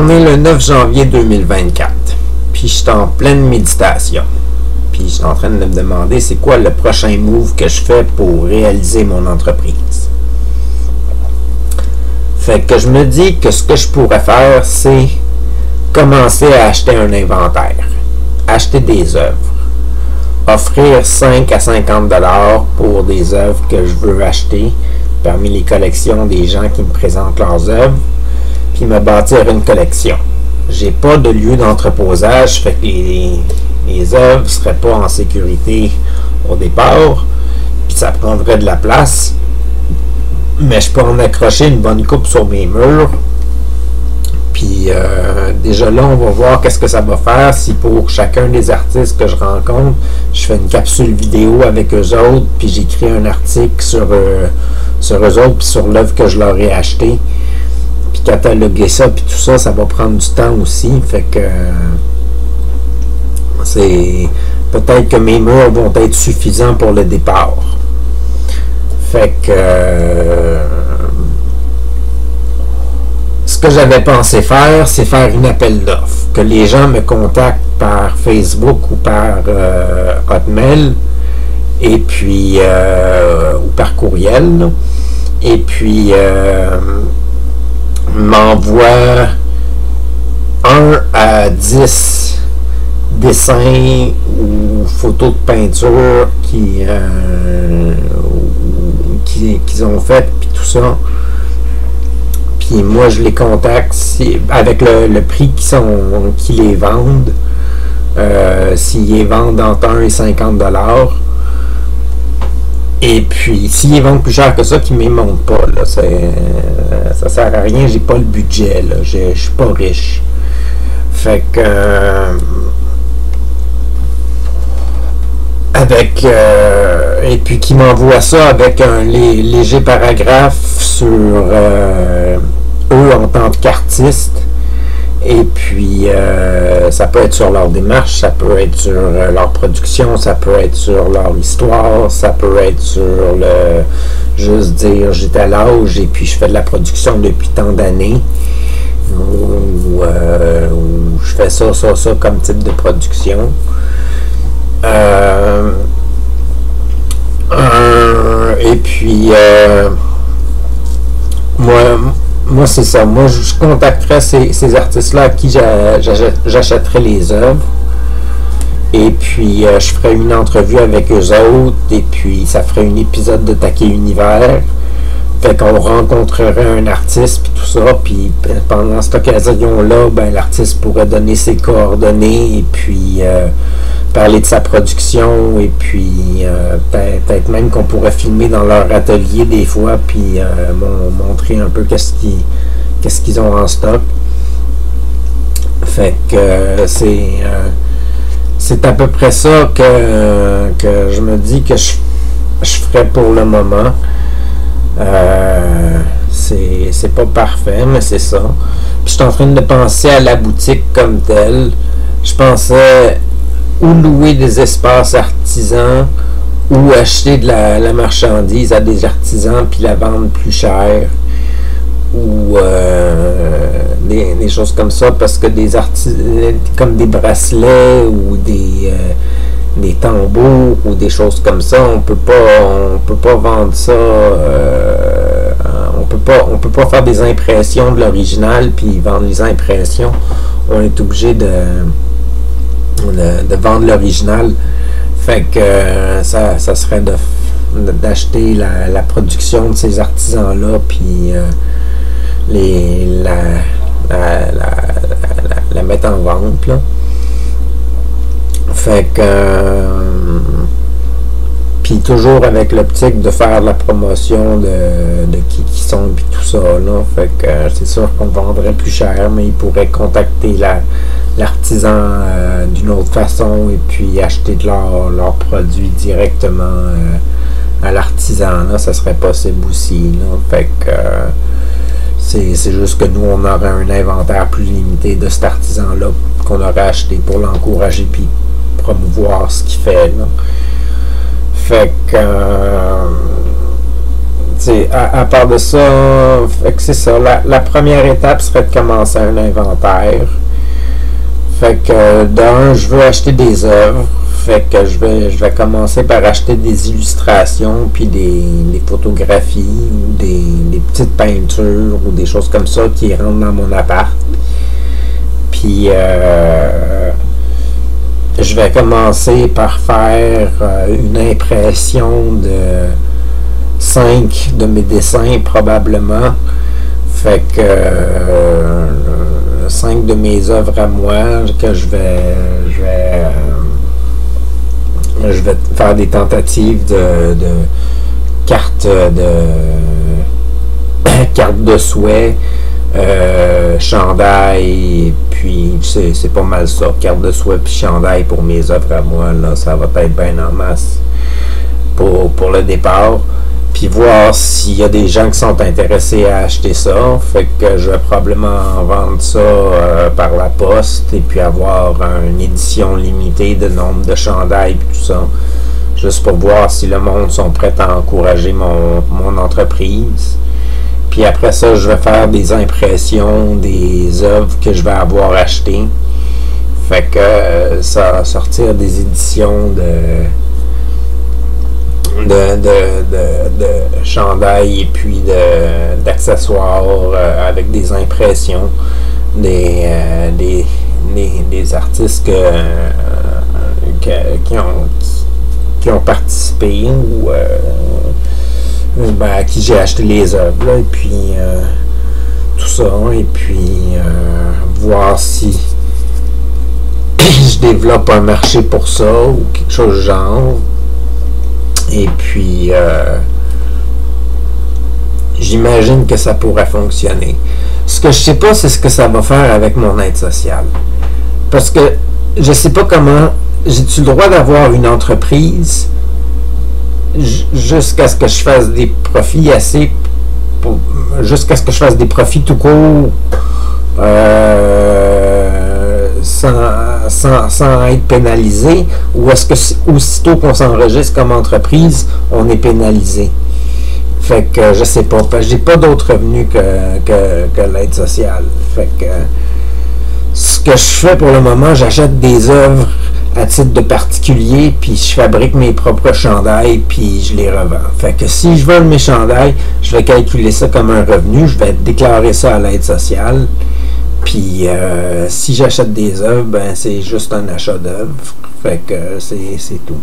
On est le 9 janvier 2024, puis je suis en pleine méditation. Puis je suis en train de me demander c'est quoi le prochain move que je fais pour réaliser mon entreprise. Fait que je me dis que ce que je pourrais faire, c'est commencer à acheter un inventaire, acheter des œuvres, offrir 5 à 50 $ pour des œuvres que je veux acheter parmi les collections des gens qui me présentent leurs œuvres, puis me bâtir une collection. J'ai pas de lieu d'entreposage, fait que les œuvres ne seraient pas en sécurité au départ, puis ça prendrait de la place, mais je peux en accrocher une bonne coupe sur mes murs. Puis déjà là, on va voir qu'est-ce que ça va faire si pour chacun des artistes que je rencontre, je fais une capsule vidéo avec eux autres, puis j'écris un article sur eux autres, puis sur l'œuvre que je leur ai achetée. Puis cataloguer ça, puis tout ça, ça va prendre du temps aussi. Fait que c'est peut-être que mes murs vont être suffisants pour le départ. Fait que ce que j'avais pensé faire, c'est faire une appel d'offres. Que les gens me contactent par Facebook ou par Hotmail, et puis ou par courriel, là. Et puis m'envoie 1 à 10 dessins ou photos de peinture qu'ils ont fait, puis tout ça. Puis moi, je les contacte avec le prix qu'ils les vendent. S'ils les vendent entre 1 et 50 $. Et puis, s'ils les vendent plus cher que ça, qu'ils ne me montent pas, là, ça sert à rien, j'ai pas le budget, là, je suis pas riche. Fait que et puis qui m'envoie ça avec un léger paragraphe sur eux en tant qu'artistes. Et puis ça peut être sur leur démarche, ça peut être sur leur production, ça peut être sur leur histoire, ça peut être sur juste dire j'étais à l'âge et puis je fais de la production depuis tant d'années, ou je fais ça comme type de production. Et puis moi c'est ça. Moi, je contacterais ces artistes-là à qui j'achèterais les œuvres. Et puis, je ferais une entrevue avec eux autres. Et puis, ça ferait un épisode de Taquet Univers. Fait qu'on rencontrerait un artiste, puis tout ça. Puis, pendant cette occasion-là, ben, l'artiste pourrait donner ses coordonnées. Et puis, parler de sa production. Et puis, peut-être même qu'on pourrait filmer dans leur atelier des fois. Puis, montrer un peu qu'est-ce qu'ils ont en stock. Fait que c'est à peu près ça que je me dis que je ferais pour le moment. C'est pas parfait, mais c'est ça. Puis je suis en train de penser à la boutique comme telle. Je pensais ou louer des espaces artisans ou acheter de la marchandise à des artisans puis la vendre plus cher, ou des choses comme ça, parce que des comme des bracelets ou des tambours ou des choses comme ça, on peut pas vendre ça, on peut pas faire des impressions de l'original puis vendre les impressions. On est obligé de vendre l'original. Fait que ça serait d'acheter la production de ces artisans-là, puis la mettre en vente, là. Fait que puis toujours avec l'optique de faire la promotion de qui sont puis tout ça, là. Fait que c'est sûr qu'on vendrait plus cher, mais ils pourraient contacter l'artisan d'une autre façon et puis acheter de leurs produits directement à l'artisan, là. Ça serait possible aussi, là. Fait que c'est juste que nous, on aurait un inventaire plus limité de cet artisan-là qu'on aurait acheté pour l'encourager puis promouvoir ce qu'il fait, là. Fait que à part de ça, fait que c'est ça. La première étape serait de commencer un inventaire. Fait que d'un, je veux acheter des œuvres. Fait que je vais commencer par acheter des illustrations, puis des photographies, ou des petites peintures, ou des choses comme ça qui rentrent dans mon appart. Puis je vais commencer par faire une impression de 5 de mes dessins probablement. Fait que 5 de mes œuvres à moi que je vais faire des tentatives de cartes de souhait, chandail, puis c'est pas mal ça, carte de souhait puis chandail pour mes œuvres à moi, là, ça va être bien en masse pour le départ, puis voir s'il y a des gens qui sont intéressés à acheter ça. Fait que je vais probablement vendre ça par la poste, et puis avoir une édition limitée de nombre de chandails et tout ça, juste pour voir si le monde sont prêts à encourager mon entreprise. Puis après ça, je vais faire des impressions des œuvres que je vais avoir achetées. Fait que ça va sortir des éditions de chandail, et puis d'accessoires avec des impressions des artistes qui ont participé, ou à qui j'ai acheté les œuvres, là, et puis tout ça, et puis voir si je développe un marché pour ça, ou quelque chose du genre. Et puis j'imagine que ça pourrait fonctionner. Ce que je sais pas, c'est ce que ça va faire avec mon aide sociale, parce que je sais pas comment. J'ai-tu le droit d'avoir une entreprise jusqu'à ce que je fasse des profits jusqu'à ce que je fasse des profits tout court, sans être pénalisé, ou est-ce que aussitôt qu'on s'enregistre comme entreprise, on est pénalisé? Fait que je sais pas, parce que j'ai pas d'autres revenus que l'aide sociale. Fait que ce que je fais pour le moment, j'achète des œuvres à titre de particulier, puis je fabrique mes propres chandails, puis je les revends. Fait que si je vends mes chandails, je vais calculer ça comme un revenu, je vais déclarer ça à l'aide sociale, puis si j'achète des œuvres, ben c'est juste un achat d'œuvres. Fait que c'est tout.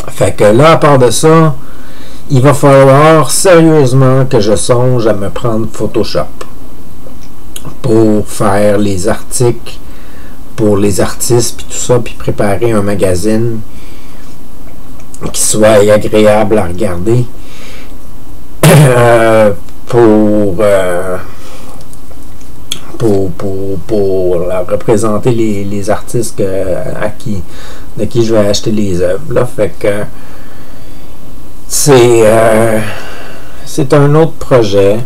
Fait que là, à part de ça, il va falloir sérieusement que je songe à me prendre Photoshop pour faire les articles pour les artistes, puis tout ça, puis préparer un magazine qui soit agréable à regarder, pour représenter les artistes de qui je vais acheter les œuvres, là. Fait que c'est un autre projet.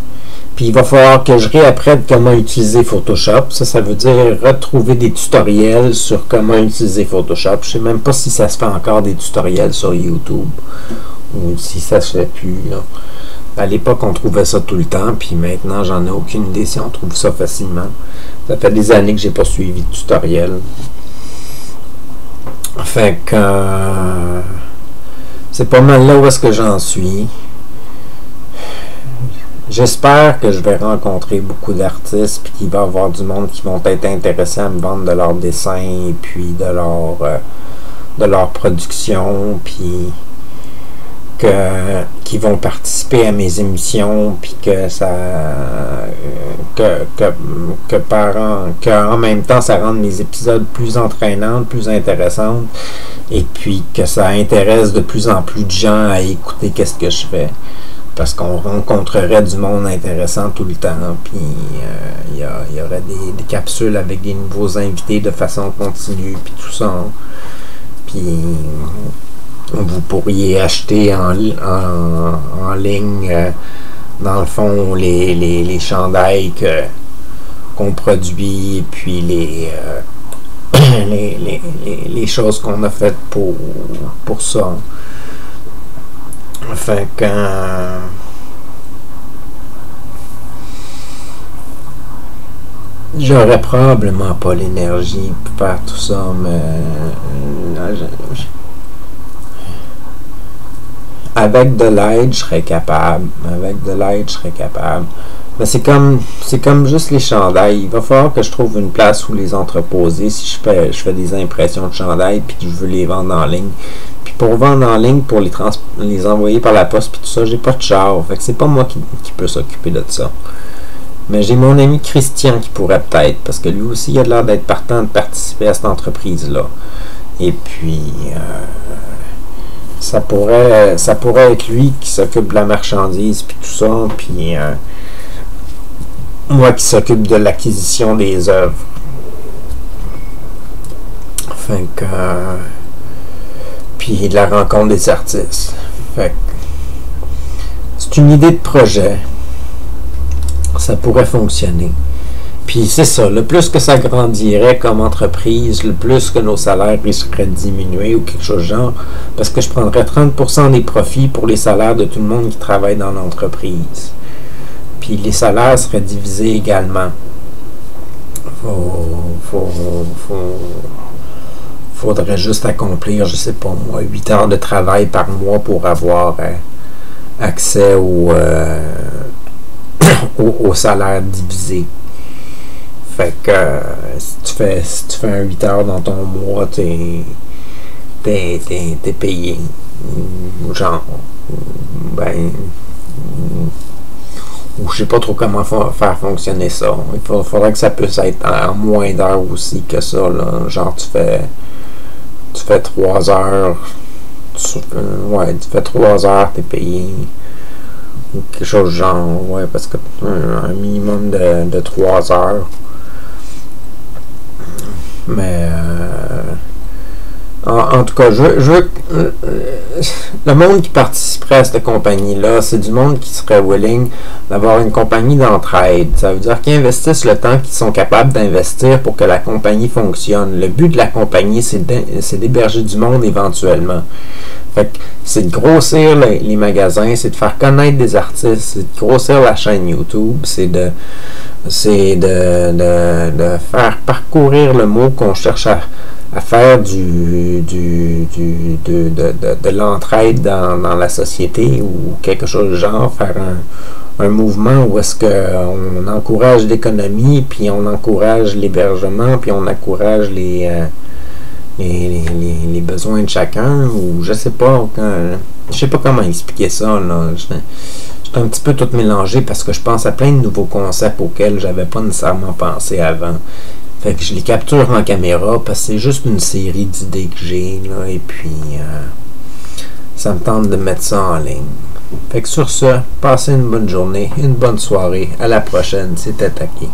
Puis il va falloir que je réapprenne comment utiliser Photoshop. Ça veut dire retrouver des tutoriels sur comment utiliser Photoshop. Je sais même pas si ça se fait encore des tutoriels sur YouTube, ou si ça se fait plus, là. À l'époque, on trouvait ça tout le temps, puis maintenant, j'en ai aucune idée si on trouve ça facilement. Ça fait des années que j'ai pas suivi de tutoriel. Fait que c'est pas mal là où est-ce que j'en suis. J'espère que je vais rencontrer beaucoup d'artistes, puis qu'il va y avoir du monde qui vont être intéressés à me vendre de leurs dessins, et puis de leur production, puis qui vont participer à mes émissions, puis qu'en même temps ça rende mes épisodes plus entraînants, plus intéressants, et puis que ça intéresse de plus en plus de gens à écouter qu'est-ce que je fais. Parce qu'on rencontrerait du monde intéressant tout le temps, puis il y aurait des capsules avec des nouveaux invités de façon continue, puis tout ça. Puis vous pourriez acheter en ligne, dans le fond, les chandails qu'on produit, et puis les choses qu'on a faites pour ça. Fait que j'aurais probablement pas l'énergie pour faire tout ça, mais avec de l'aide, je serais capable. Avec de l'aide, je serais capable. Mais c'est comme juste les chandails. Il va falloir que je trouve une place où les entreposer si je fais des impressions de chandails puis que je veux les vendre en ligne. Puis pour vendre en ligne, pour les envoyer par la poste puis tout ça, j'ai pas de char. Fait que c'est pas moi qui peut s'occuper de ça. Mais j'ai mon ami Christian qui pourrait peut-être, parce que lui aussi il a l'air d'être partant de participer à cette entreprise-là. Et puis ça pourrait être lui qui s'occupe de la marchandise puis tout ça, puis moi qui s'occupe de l'acquisition des œuvres. Fait que puis de la rencontre des artistes. Fait que c'est une idée de projet. Ça pourrait fonctionner. Puis c'est ça, le plus que ça grandirait comme entreprise, le plus que nos salaires risqueraient de diminuer ou quelque chose de genre, parce que je prendrais 30% des profits pour les salaires de tout le monde qui travaille dans l'entreprise. Puis les salaires seraient divisés également. Faudrait juste accomplir, je sais pas moi, 8 heures de travail par mois pour avoir accès au salaire divisé. Fait que si tu fais un 8 heures dans ton mois, t'es payé. Genre, ou je sais pas trop comment faire fonctionner ça. Il faudrait que ça puisse être en moins d'heures aussi que ça, là. Genre tu fais 3 heures. Tu fais 3 heures, t'es payé. Ou quelque chose de genre, ouais, parce que un minimum de 3 heures. Mais en tout cas, le monde qui participerait à cette compagnie-là, c'est du monde qui serait willing d'avoir une compagnie d'entraide. Ça veut dire qu'ils investissent le temps qu'ils sont capables d'investir pour que la compagnie fonctionne. Le but de la compagnie, c'est d'héberger du monde éventuellement. Fait que c'est de grossir les magasins, c'est de faire connaître des artistes, c'est de grossir la chaîne YouTube, c'est de faire parcourir le mot qu'on cherche à faire de l'entraide dans la société ou quelque chose du genre, faire un mouvement où est-ce qu'on encourage l'économie, puis on encourage l'hébergement, puis on encourage les besoins de chacun, ou je sais pas comment expliquer ça, là. J'étais un petit peu tout mélangé parce que je pense à plein de nouveaux concepts auxquels j'avais pas nécessairement pensé avant. Fait que je les capture en caméra parce que c'est juste une série d'idées que j'ai, là, et puis ça me tente de mettre ça en ligne. Fait que sur ce, passez une bonne journée, une bonne soirée. À la prochaine, c'était Taki.